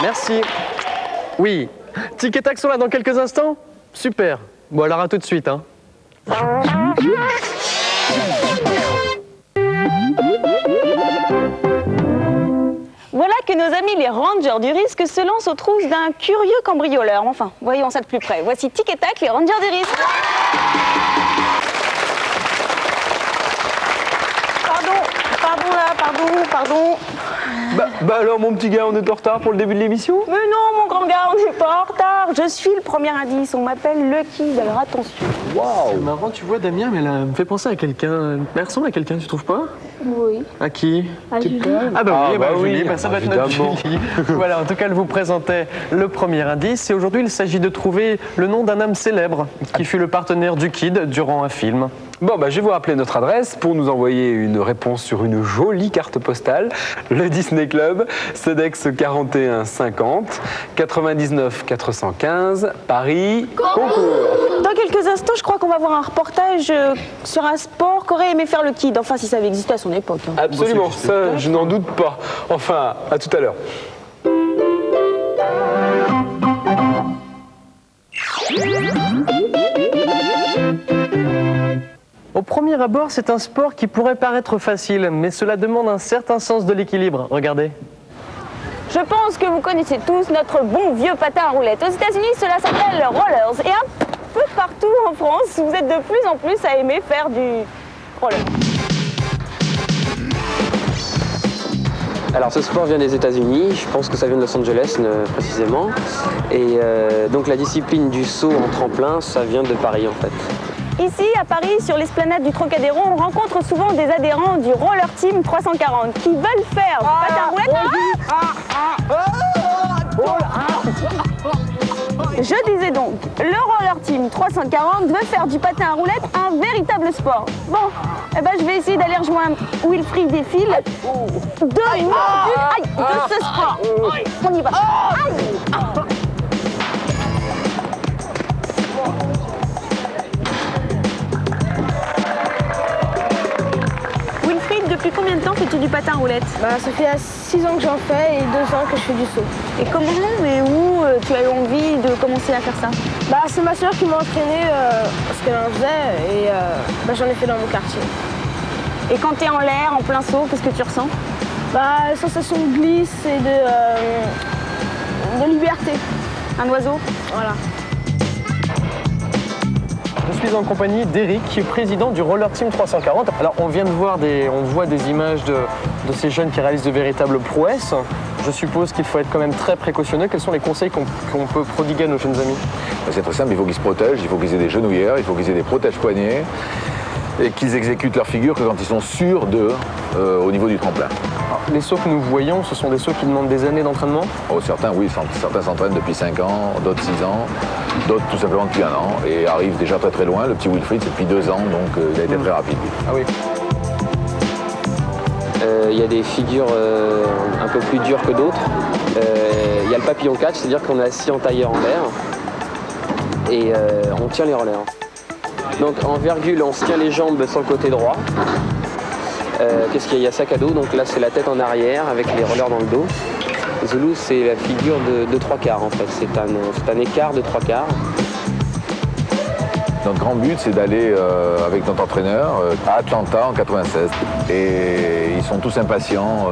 Merci. Oui. Tic et tac sont là dans quelques instants? Super. Bon, alors à tout de suite. Hein. Voilà que nos amis les rangers du risque se lancent aux trousses d'un curieux cambrioleur. Enfin, voyons ça de plus près. Voici Tic et Tac, les rangers du risque. Pardon. Bah alors mon petit gars, on est en retard pour le début de l'émission? Mais non, mon grand gars, on n'est pas en retard. Je suis le premier indice, on m'appelle Lucky, alors attention. Waouh! C'est marrant, tu vois, Damien, mais elle me fait penser à quelqu'un. Elle ressemble à quelqu'un, tu trouves pas? Oui. À qui? À Julie. Ah bah oui, oui, Julie, ça va être notre évidemment. Julie. Voilà, en tout cas, elle vous présentait le premier indice. Et aujourd'hui, il s'agit de trouver le nom d'un homme célèbre qui fut le partenaire du Kid durant un film. Bon, bah, je vais vous rappeler notre adresse pour nous envoyer une réponse sur une jolie carte postale. Le Disney Club, CEDEX 41 50 99 415, Paris, concours. Dans quelques instants, je crois qu'on va voir un reportage sur un sport qu'aurait aimé faire le Kid. Enfin, si ça avait existé à son époque. Hein. Absolument, ça, je n'en doute pas. Enfin, à tout à l'heure. Au premier abord, c'est un sport qui pourrait paraître facile, mais cela demande un certain sens de l'équilibre. Regardez. Je pense que vous connaissez tous notre bon vieux patin à roulettes. Aux États-Unis, cela s'appelle rollers. Et un peu partout en France, vous êtes de plus en plus à aimer faire du roller. Alors ce sport vient des États-Unis, je pense que ça vient de Los Angeles précisément. Et donc la discipline du saut en tremplin, ça vient de Paris en fait. Ici, à Paris, sur l'esplanade du Trocadéro, on rencontre souvent des adhérents du Roller Team 340 qui veulent faire du patin à roulettes. Je disais donc, le Roller Team 340 veut faire du patin à roulettes un véritable sport. Bon, eh ben, je vais essayer d'aller rejoindre Wilfried Desfils de ce sport. On y va. Wilfried, depuis combien de temps fais-tu du patin à roulettes? Bah, ça fait 6 ans que j'en fais et 2 ans que je fais du saut. Et comment et où tu as eu envie de commencer à faire ça? Bah, c'est ma soeur qui m'a entraîné parce qu'elle en faisait et bah, j'en ai fait dans mon quartier. Et quand tu es en l'air, en plein saut, qu'est-ce que tu ressens? Bah, sensation de glisse et de liberté. Un oiseau? Voilà. Je suis en compagnie d'Eric, qui est président du Roller Team 340. Alors, on voit des images de ces jeunes qui réalisent de véritables prouesses. Je suppose qu'il faut être quand même très précautionneux. Quels sont les conseils qu'on peut prodiguer à nos jeunes amis? C'est très simple, il faut qu'ils se protègent, il faut qu'ils aient des genouillères, il faut qu'ils aient des protège-poignets et qu'ils exécutent leur figure que quand ils sont sûrs d'eux au niveau du tremplin. Alors, les sauts que nous voyons, ce sont des sauts qui demandent des années d'entraînement? Oh, certains, oui, certains s'entraînent depuis 5 ans, d'autres 6 ans, d'autres tout simplement depuis 1 an et arrivent déjà très très loin. Le petit Wilfried, c'est depuis 2 ans, donc il a été très rapide. Ah oui. Il y a des figures un peu plus dures que d'autres. Il y a le papillon catch, c'est-à-dire qu'on est assis en tailleur en l'air et on tient les rollers. Donc en virgule, on se tient les jambes sur le côté droit. Qu'est-ce qu'il y a? Il y a sac à dos, donc là c'est la tête en arrière avec les rollers dans le dos. Zulu, c'est la figure de 3/4 en fait, c'est un écart de 3/4. Notre grand but, c'est d'aller avec notre entraîneur à Atlanta en 96. Et ils sont tous impatients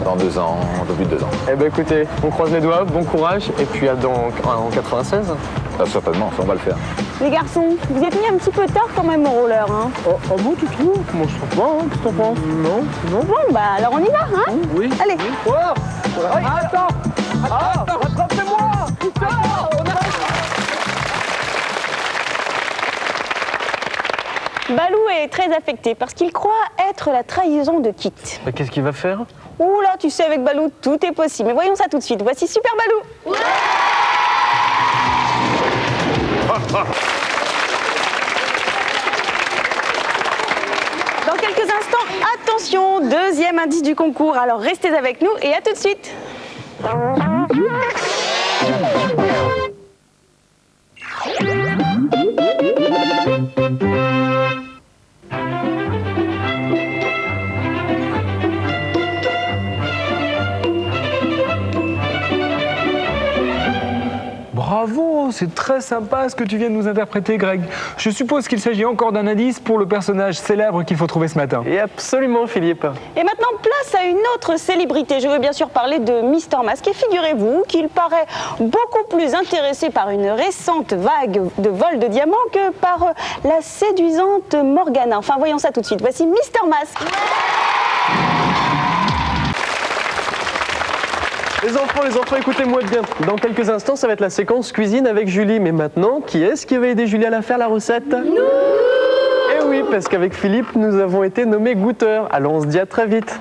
dans 2 ans, un peu plus de 2 ans. Eh bien écoutez, on croise les doigts, bon courage, et puis en 96. Ah, certainement, ça, on va le faire. Les garçons, vous êtes mis un petit peu tard quand même au roller, hein? Oh bon, tu trouves? Moi je trouve pas, hein. Qu'est-ce que t'en penses? Non. Bon, bah alors on y va, hein? Oui. Allez. Attends, rattrapez-moi! Balou est très affecté parce qu'il croit être la trahison de Kit. Mais qu'est-ce qu'il va faire? Ouh là, tu sais, avec Balou, tout est possible. Mais voyons ça tout de suite. Voici Super Balou. Dans quelques instants, attention, deuxième indice du concours. Alors restez avec nous et à tout de suite. c'est très sympa ce que tu viens de nous interpréter, Greg. Je suppose qu'il s'agit encore d'un indice pour le personnage célèbre qu'il faut trouver ce matin. Et absolument, Philippe. Et maintenant, place à une autre célébrité. Je veux bien sûr parler de Mister Mask. Et figurez-vous qu'il paraît beaucoup plus intéressé par une récente vague de vol de diamants que par la séduisante Morgana. Enfin, voyons ça tout de suite. Voici Mister Mask. Les enfants, écoutez-moi bien. Dans quelques instants, ça va être la séquence cuisine avec Julie. Mais maintenant, qui est-ce qui va aider Julie à la faire, la recette? Nous! Eh oui, parce qu'avec Philippe, nous avons été nommés goûteurs. Alors, on se dit à très vite.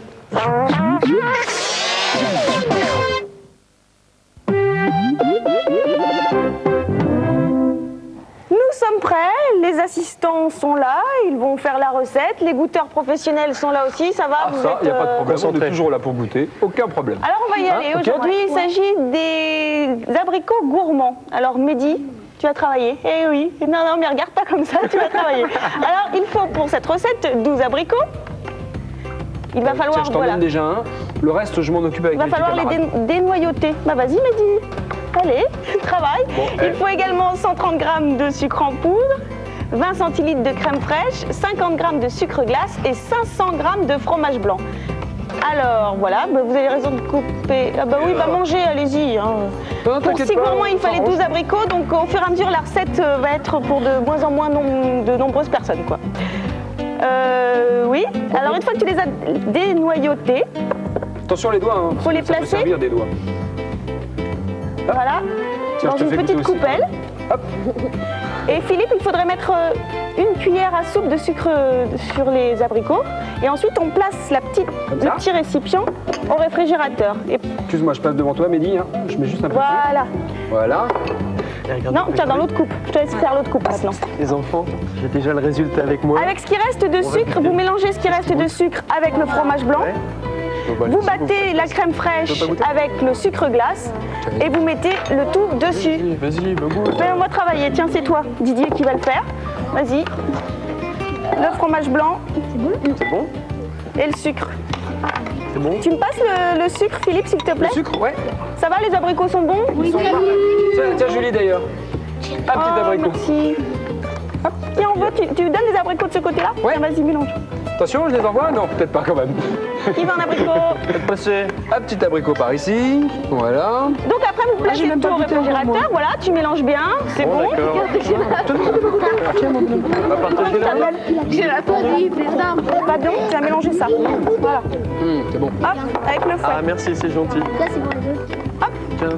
Nous sommes prêts, les assistants sont là, ils vont faire la recette, les goûteurs professionnels sont là aussi, ça va? Ah, ça, il n'y a pas de problème, on concentré. est toujours là pour goûter, aucun problème. Alors on va y aller. ok. Aujourd'hui, il s'agit des abricots gourmands. Alors Mehdi, tu vas travailler. Eh oui, non, mais regarde pas comme ça, tu vas travailler. Alors il faut pour cette recette 12 abricots. Il va falloir, Tiens, je t'en voilà, donne déjà un, le reste je m'en occupe avec il va mes petits falloir les camarades. dénoyauter. Bah vas-y Mehdi, allez, travaille. Il faut également 130 g de sucre en poudre, 20 centilitres de crème fraîche, 50 g de sucre glace et 500 g de fromage blanc. Alors voilà, bah, vous avez raison de couper. Ah bah oui, bah mangez, allez-y. Hein. Non, Pour t'inquiète 6 pas, gourmands, il on fallait s'arrange. 12 abricots, donc au fur et à mesure, la recette va être pour de moins en moins de nombreuses personnes, quoi. Oui, alors une fois que tu les as dénoyautés, Attention les doigts, hein. Faut les Ça peut placer. servir des doigts. voilà, Tiens, dans je te une fais petite goûter aussi. coupelle. Hop. Et Philippe, il faudrait mettre une cuillère à soupe de sucre sur les abricots. Et ensuite, on place Comme le ça petit récipient au réfrigérateur. Et Excuse-moi, je passe devant toi, Mehdi, hein. Je mets juste un peu de sucre. voilà. Voilà. Et regardez, Non, tiens, dans l'autre coupe. Je te laisse faire l'autre coupe maintenant. Les enfants, j'ai déjà le résultat avec moi. Avec ce qui reste de sucre, vous mélangez ce qui reste de sucre avec le fromage blanc. Ouais. Bon, bah, Vous allez-y, battez la crème fraîche Tu veux pas goûter avec le sucre glace et vous mettez le tout dessus. Vas-y, bah, goûte. Mais on va travailler. Tiens, c'est toi, Didier, qui va le faire. Vas-y. Le fromage blanc C'est bon? et le sucre. C'est bon? Tu me passes le sucre, Philippe, s'il te plaît? Le sucre, ouais. Ça va, les abricots sont bons? Ils sont parfaits. Tiens, Julie d'ailleurs. Un petit Oh, abricot. merci. Tiens, on veut, tu donnes les abricots de ce côté-là? Ouais. Tiens, vas-y, mélange. Attention, je les envoie? Non, peut-être pas quand même. Qui veut un abricot? Faites passer. Un petit abricot par ici. Voilà. Donc après, vous placez le tout au réfrigérateur. Voilà, tu mélanges bien. C'est bon. D'accord. On va partager la main. J'ai la folie, président. Pardon, tu as mélangé ça. Voilà. C'est bon. Hop, avec le fouet. Ah, merci, c'est gentil. Ça, c'est pour les deux. Tiens.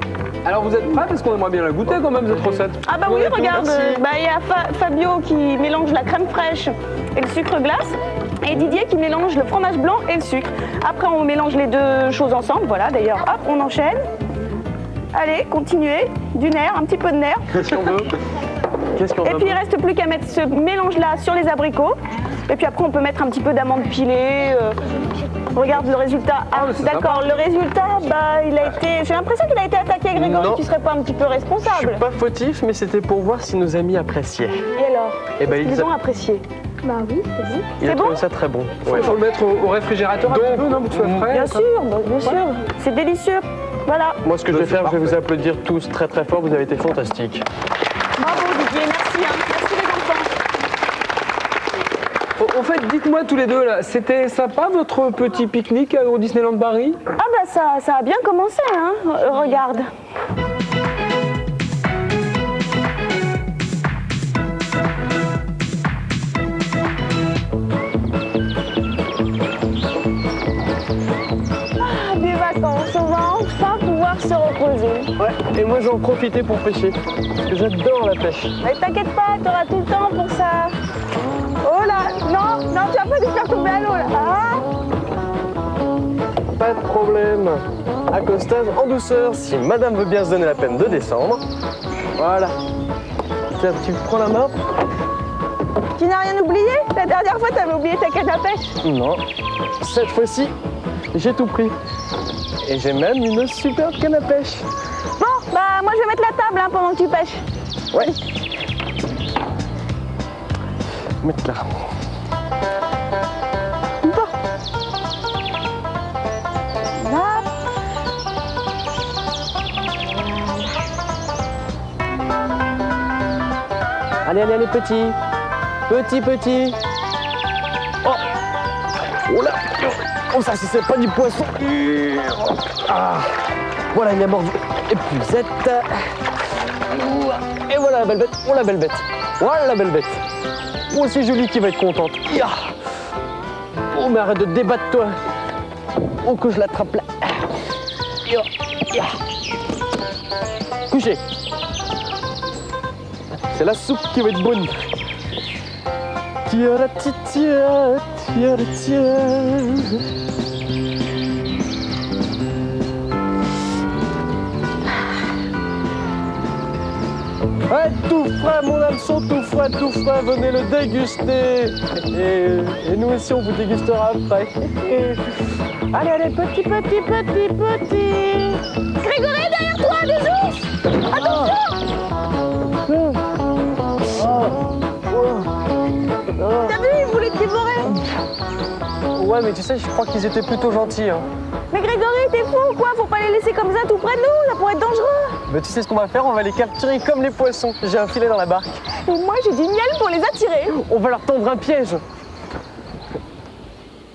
Alors vous êtes prêts? Parce qu'on aimerait bien la goûter quand même, cette recette. Ah bah oui, Ouais, regarde, merci. bah, il y a Fabio qui mélange la crème fraîche et le sucre glace et Didier qui mélange le fromage blanc et le sucre. Après on mélange les deux choses ensemble, voilà d'ailleurs, hop, on enchaîne. Allez, continuez, du nerf, un petit peu de nerf. Qu'est-ce qu'on veut? Qu'est-ce qu'on Et veut? puis il reste plus qu'à mettre ce mélange-là sur les abricots. Et puis après on peut mettre un petit peu d'amande pilée. Regarde le résultat. Ah, mais c'est d'accord, le résultat, bah il a été. J'ai l'impression qu'il a été attaqué, Grégory. Non. Tu serais pas un petit peu Je responsable? suis pas fautif, mais c'était pour voir si nos amis appréciaient. Et alors? Eh ben, Ils ont apprécié. Bah oui, c'est bon. Il a C'est trouvé bon ça très bon. Ouais. Faut le mettre au réfrigérateur un petit peu, non? Pour que ce soit frais. Bien sûr, bah, bien sûr. C'est délicieux. Voilà. Moi, ce que je vais C'est faire, je vais vous parfait. applaudir tous très très fort. Vous avez été fantastiques. Bravo Didier, merci. Hein. Merci les enfants. En fait, dites-moi tous les deux là, c'était sympa votre petit pique-nique au Disneyland Paris? Ah bah ça a bien commencé, hein. Regarde. Ah, des vacances, on va enfin pouvoir se reposer. Ouais, et moi j'en profitais pour pêcher. Parce que j'adore la pêche. Mais t'inquiète pas, t'auras tout le temps pour ça. Oh là, non, non, tu vas pas nous faire tomber à l'eau là. Ah. Pas de problème. Accostage en douceur, si madame veut bien se donner la peine de descendre. Voilà. Tiens, tu prends la main? Tu n'as rien oublié? La dernière fois, t'avais oublié ta canne à pêche. Non. Cette fois-ci, j'ai tout pris. Et j'ai même une superbe canne à pêche. Bon, bah moi je vais mettre la table hein, pendant que tu pêches. Ouais. Mettre là. Bon. Là. Allez, allez, allez, petit. Petit, petit. Oh. Oh là. Oh, ça, c'est pas du poisson. Ah. Voilà, il a mordu. Épuisette. Et voilà la belle bête. Oh, la belle bête. Voilà la belle bête. Oh, c'est Julie qui va être contente. Ya. Oh, mais arrête de te débattre, toi. Oh, que je l'attrape là. Ya. Ya. Couché. C'est la soupe qui va être bonne. Tiara, tiara, tiara, tiara. Ouais, tout frais, mon hameçon, tout frais, venez le déguster. Et nous aussi, on vous dégustera après. Allez, allez, petit, petit, petit, petit. Grégory, derrière toi, des ours! Attention! T'as vu, ils voulaient te dévorer. Ouais, mais tu sais, je crois qu'ils étaient plutôt gentils. Hein. Mais Grégory, t'es fou ou quoi? Faut pas les laisser comme ça tout près de nous, ça pourrait être dangereux. Mais tu sais ce qu'on va faire? On va les capturer comme les poissons. J'ai un filet dans la barque. Et moi, j'ai du miel pour les attirer. On va leur tendre un piège.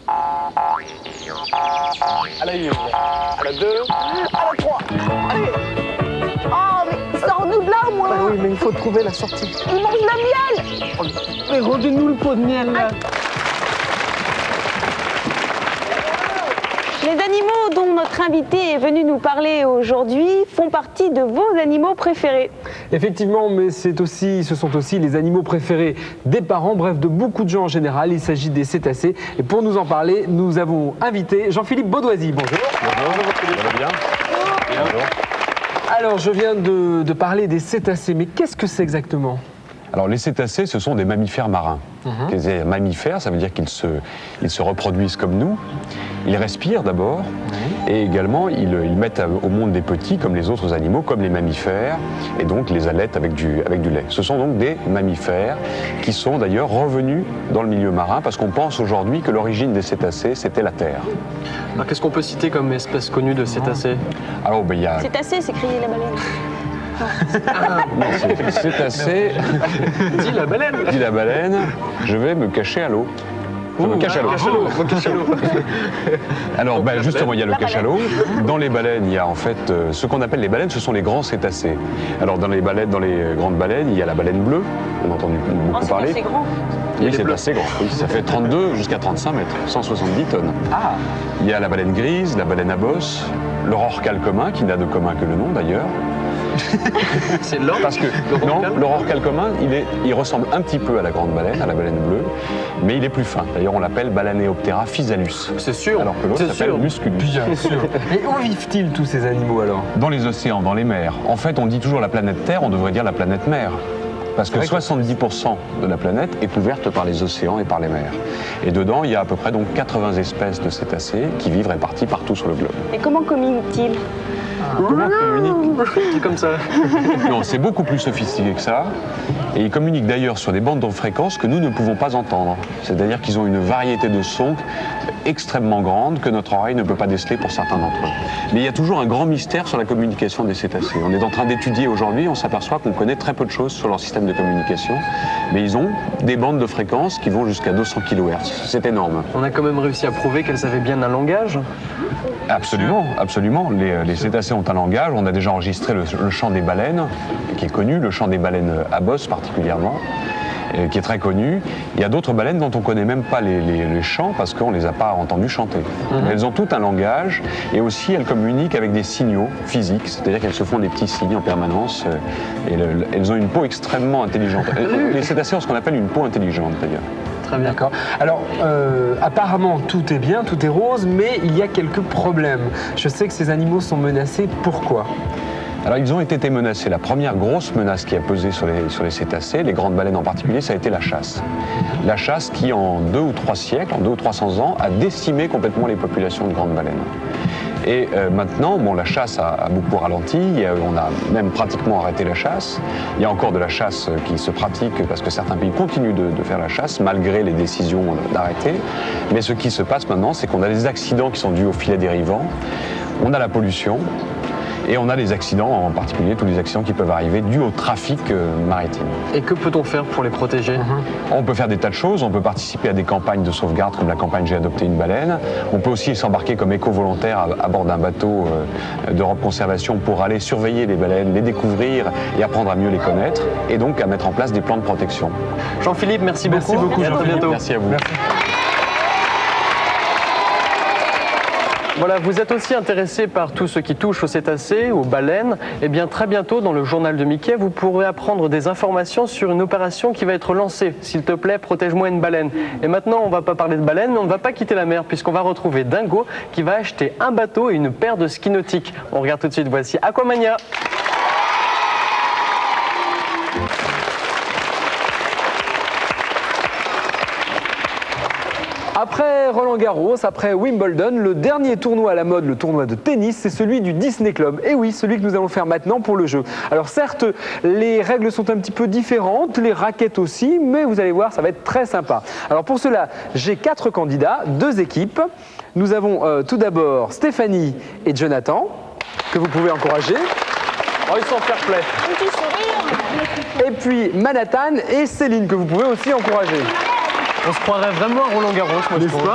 À la 1, à la 2, à la 3. Allez. Oh, mais sors-nous de là, moi. Ah oui, mais il faut trouver la sortie. Ils mangent le miel. Mais redonne-nous le pot de miel, là. Les animaux dont notre invité est venu nous parler aujourd'hui font partie de vos animaux préférés. Effectivement, mais ce sont aussi les animaux préférés des parents, bref, de beaucoup de gens en général. Il s'agit des cétacés. Et pour nous en parler, nous avons invité Jean-Philippe Baudoisy. Bonjour. Bonjour, ça va bien? Bonjour. Alors, je viens de parler des cétacés, mais qu'est-ce que c'est exactement? Alors les cétacés, ce sont des mammifères marins. Les mammifères, ça veut dire qu'ils se reproduisent comme nous. Ils respirent d'abord, et également ils mettent au monde des petits comme les autres animaux, comme les mammifères, et donc les allaitent avec du lait. Ce sont donc des mammifères qui sont d'ailleurs revenus dans le milieu marin, parce qu'on pense aujourd'hui que l'origine des cétacés, c'était la Terre. Alors qu'est-ce qu'on peut citer comme espèce connue de cétacés? Alors ben, il y a... C'est assez, c'est crier la baleine. Non, cétacés... Dis la baleine. Dit la baleine, je vais me cacher à l'eau. Je me cache à l'eau. Alors, ben, justement, il y a le cachalot. Dans les baleines, il y a en fait ce qu'on appelle les baleines, ce sont les grands cétacés. Alors, dans les grandes baleines, il y a la baleine bleue, on a entendu beaucoup parler. C'est grand. Oui, c'est assez grand. Oui, ça fait 32 jusqu'à 35 mètres, 170 tonnes. Ah. Il y a la baleine grise, la baleine à bosse, le rorqual commun, qui n'a de commun que le nom d'ailleurs. C'est l'or. Parce que non, le rorqual commun, il ressemble un petit peu à la grande baleine, à la baleine bleue, mais il est plus fin. D'ailleurs, on l'appelle Balanéoptera physalus. C'est sûr. Alors que l'autre s'appelle Musculus. Bien sûr. Et où vivent-ils tous ces animaux alors? Dans les océans, dans les mers. En fait, on dit toujours la planète Terre, on devrait dire la planète mer. Parce que 70% de la planète est couverte par les océans et par les mers. Et dedans, il y a à peu près donc 80 espèces de cétacés qui vivent répartis partout sur le globe. Et comment communiquent-ils? Comment communiquent? C'est comme ça. Non, c'est beaucoup plus sophistiqué que ça. Et ils communiquent d'ailleurs sur des bandes de fréquences que nous ne pouvons pas entendre. C'est-à-dire qu'ils ont une variété de sons extrêmement grande que notre oreille ne peut pas déceler pour certains d'entre eux. Mais il y a toujours un grand mystère sur la communication des cétacés. On est en train d'étudier aujourd'hui, on s'aperçoit qu'on connaît très peu de choses sur leur système de communication. Mais ils ont des bandes de fréquences qui vont jusqu'à 200 kHz. C'est énorme. On a quand même réussi à prouver qu'elles avaient bien un langage. Absolument, absolument. Les cétacés ont un langage. On a déjà enregistré le chant des baleines, qui est connu, le chant des baleines à bosse particulièrement, qui est très connu. Il y a d'autres baleines dont on ne connaît même pas les chants parce qu'on ne les a pas entendues chanter. Mais elles ont tout un langage et aussi elles communiquent avec des signaux physiques, c'est-à-dire qu'elles se font des petits signes en permanence et elles ont une peau extrêmement intelligente. Les cétacés ont ce qu'on appelle une peau intelligente d'ailleurs. Très bien. D'accord. Alors, apparemment, tout est bien, tout est rose, mais il y a quelques problèmes. Je sais que ces animaux sont menacés. Pourquoi ? Alors, ils ont été menacés. La première grosse menace qui a pesé sur les cétacés, les grandes baleines en particulier, ça a été la chasse. La chasse qui, en 2 ou 3 siècles, en 200 ou 300 ans, a décimé complètement les populations de grandes baleines. Et maintenant, bon, la chasse a beaucoup ralenti, on a même pratiquement arrêté la chasse. Il y a encore de la chasse qui se pratique parce que certains pays continuent de faire la chasse malgré les décisions d'arrêter. Mais ce qui se passe maintenant, c'est qu'on a des accidents qui sont dus aux filets dérivants, on a la pollution Et on a des accidents, en particulier tous les accidents qui peuvent arriver dus au trafic maritime. Et que peut-on faire pour les protéger? On peut faire des tas de choses, on peut participer à des campagnes de sauvegarde comme la campagne J'ai adopté une baleine. On peut aussi s'embarquer comme éco-volontaire à bord d'un bateau d'Europe Conservation pour aller surveiller les baleines, les découvrir et apprendre à mieux les connaître, et donc à mettre en place des plans de protection. Jean-Philippe, merci beaucoup. Merci beaucoup, Et à très Jean-Philippe. bientôt. Merci à vous. Voilà, vous êtes aussi intéressé par tout ce qui touche aux cétacés, aux baleines. Eh bien, très bientôt, dans le journal de Mickey, vous pourrez apprendre des informations sur une opération qui va être lancée. S'il te plaît, protège-moi une baleine. Et maintenant, on ne va pas parler de baleine, mais on ne va pas quitter la mer, puisqu'on va retrouver Dingo, qui va acheter un bateau et une paire de skis nautiques. On regarde tout de suite, voici Aquamania. Après Roland-Garros, après Wimbledon, le dernier tournoi à la mode, le tournoi de tennis, c'est celui du Disney Club. Et oui, celui que nous allons faire maintenant pour le jeu. Alors certes, les règles sont un petit peu différentes, les raquettes aussi, mais vous allez voir, ça va être très sympa. Alors pour cela, j'ai 4 candidats, 2 équipes. Nous avons tout d'abord Stéphanie et Jonathan, que vous pouvez encourager. Oh, ils sont fair play. Et puis Manhattan et Céline, que vous pouvez aussi encourager. On se croirait vraiment à Roland-Garros, moi je trouve.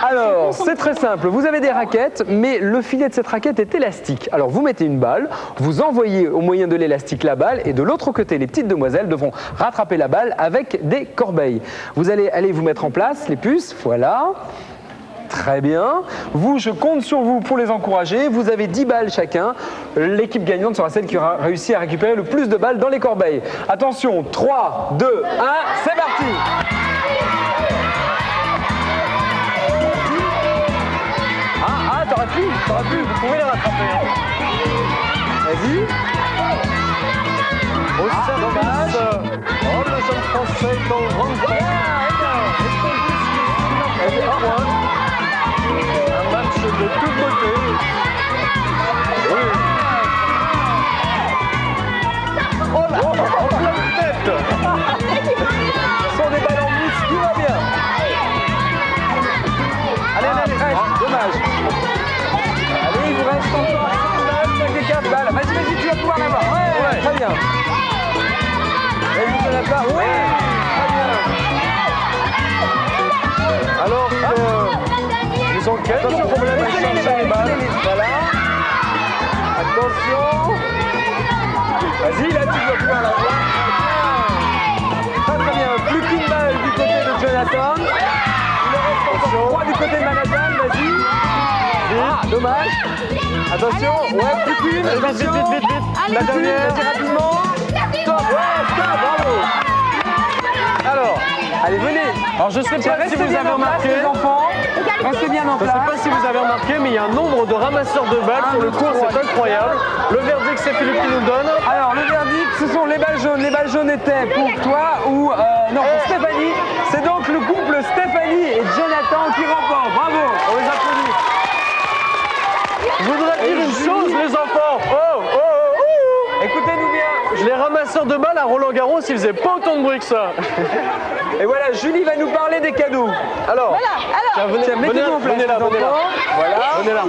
Alors, c'est très simple. Vous avez des raquettes, mais le filet de cette raquette est élastique. Alors, vous mettez une balle, vous envoyez au moyen de l'élastique la balle, et de l'autre côté, les petites demoiselles devront rattraper la balle avec des corbeilles. Vous allez vous mettre en place, les puces, voilà. Très bien. Vous, je compte sur vous pour les encourager. Vous avez 10 balles chacun. L'équipe gagnante sera celle qui aura réussi à récupérer le plus de balles dans les corbeilles. Attention, 3, 2, 1, c'est parti! T'aurais pu, vous pouvez les rattraper. Vas-y. Au service. Oh, le jeune français est en grande forme. Un match de toute beauté. Oui. Oh là, en pleine tête. Ce sont des balles en mousse, tout va bien. Allez, dommage. Allez, il vous reste encore 5 balles. Vas-y, tu vas pouvoir l'avoir. Ouais, très bien. Vas-y, tu l'as pas. Ouais, très bien. Alors, les enquêtes, il y a un problème à chercher les balles. Voilà. Attention. Vas-y, là, tu vas pouvoir l'avoir. Très, très bien. Plus qu'une balle du côté de Jonathan. Il en reste encore 3 du côté de Manhattan. Vas-y. Ah, dommage. Attention, ouais, plus qu'une. Attention. Vite. La dernière, vas-y, rapidement. Stop, ouais, stop, bravo. Alors, allez, venez. Alors, je ne sais pas si vous avez remarqué. Les enfants, restez bien en Je ne sais place. pas si vous avez remarqué, mais il y a un nombre de ramasseurs de balles sur le cours, c'est incroyable. Le verdict, c'est Philippe qui nous le donne. Alors, le verdict, ce sont les balles jaunes. Les balles jaunes étaient pour toi ou non, pour Stéphanie. C'est donc le couple Stéphanie et Jonathan qui remportent. Bravo. On les applaudit. Je voudrais dire une chose, les enfants. Oh. Écoutez-nous bien. Les ramasseurs de balles à Roland-Garros, ils faisaient pas autant de bruit que ça. Et voilà, Julie va nous parler des cadeaux. Alors, Tiens, tiens, mettez-vous en place. venez là. les enfants. Voilà. Venez là.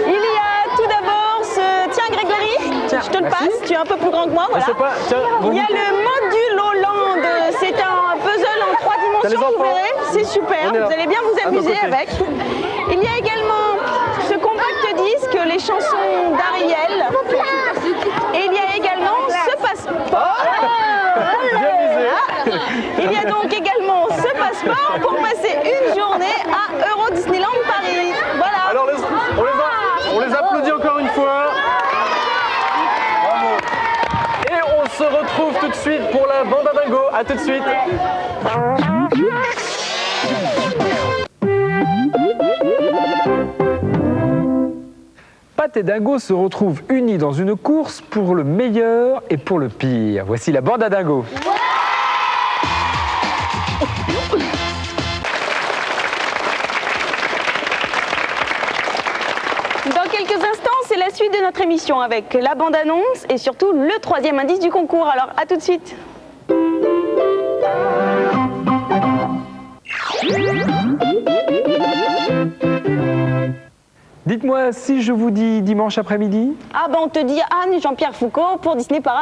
Il y a tout d'abord ce... Tiens Grégory, Tiens, je te le merci. passe, tu es un peu plus grand que moi, voilà. C'est pas. Tiens, Il y a le module Hollande, c'est un puzzle en 3 T'as les dimensions, vous enfants. verrez, c'est super, On est là. vous allez bien vous À nos amuser côtés. avec. Il y a également ce compact disque, les chansons d'Ariel. Et il y a également ce passeport. Bien visé. Il y a donc également ce passeport pour passer une journée à Euro Disneyland Paris. Voilà. Alors, on les applaudit encore une fois. Bravo. Et on se retrouve tout de suite pour la bande à dingo. A tout de suite. Pat et Dingo se retrouvent unis dans une course pour le meilleur et pour le pire. Voici la bande à Dingo. Dans quelques instants, c'est la suite de notre émission avec la bande-annonce et surtout le 3e indice du concours. Alors, à tout de suite. Dites-moi, si je vous dis dimanche après-midi? Ah bah on te dit Anne et Jean-Pierre Foucault pour Disney Paradis.